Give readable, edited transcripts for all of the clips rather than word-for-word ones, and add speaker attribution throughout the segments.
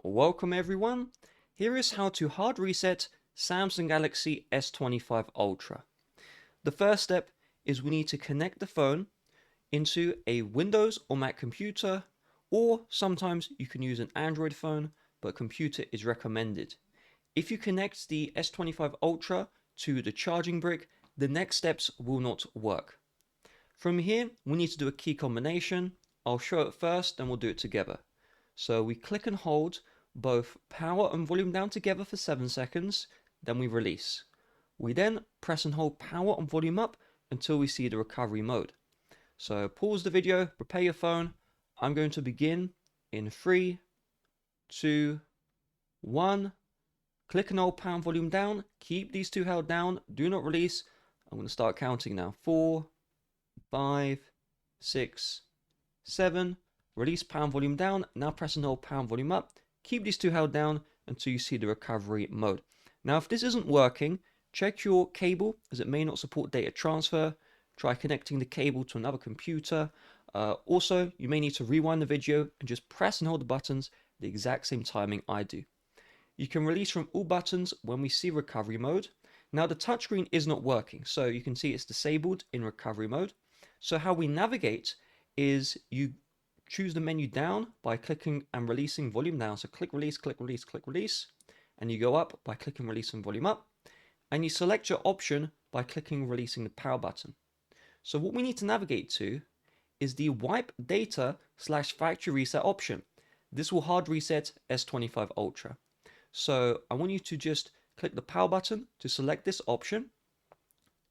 Speaker 1: Welcome everyone. Here is how to hard reset Samsung Galaxy S25 Ultra. The first step is we need to connect the phone into a Windows or Mac computer, or sometimes you can use an Android phone, but computer is recommended. If you connect the S25 Ultra to the charging brick, the next steps will not work. From here, we need to do a key combination. I'll show it first, then we'll do it together. So we click and hold both power and volume down together for 7 seconds, then we release. We then press and hold power and volume up until we see the recovery mode. So pause the video, prepare your phone. I'm going to begin in 3, 2, 1. Click and hold power and volume down. Keep these two held down. Do not release. I'm going to start counting now. 4, 5, 6, 7. Release power and volume down. Now press and hold power and volume up. Keep these two held down until you see the recovery mode. Now if this isn't working, check your cable as it may not support data transfer. Try connecting the cable to another computer. Also, you may need to rewind the video and just press and hold the buttons the exact same timing I do. You can release from all buttons when we see recovery mode. Now the touchscreen is not working, so you can see it's disabled in recovery mode. So how we navigate is you choose the menu down by clicking and releasing volume down. So click release, click release, click release. And you go up by clicking release and volume up. And you select your option by clicking releasing the power button. So what we need to navigate to is the wipe data / factory reset option. This will hard reset S25 Ultra. So I want you to just click the power button to select this option.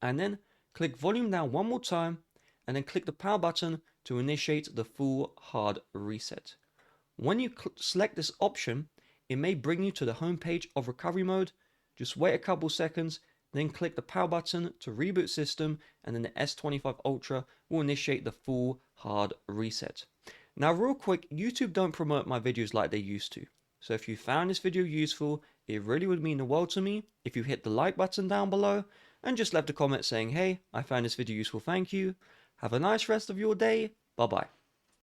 Speaker 1: And then click volume down one more time. And then click the power button to initiate the full hard reset. When you select this option, it may bring you to the home page of recovery mode. Just wait a couple seconds, then click the power button to reboot system, and then the S25 Ultra will initiate the full hard reset. Now real quick, YouTube don't promote my videos like they used to. So if you found this video useful, it really would mean the world to me if you hit the like button down below and just left a comment saying, hey, I found this video useful, thank you. Have a nice rest of your day. Bye bye.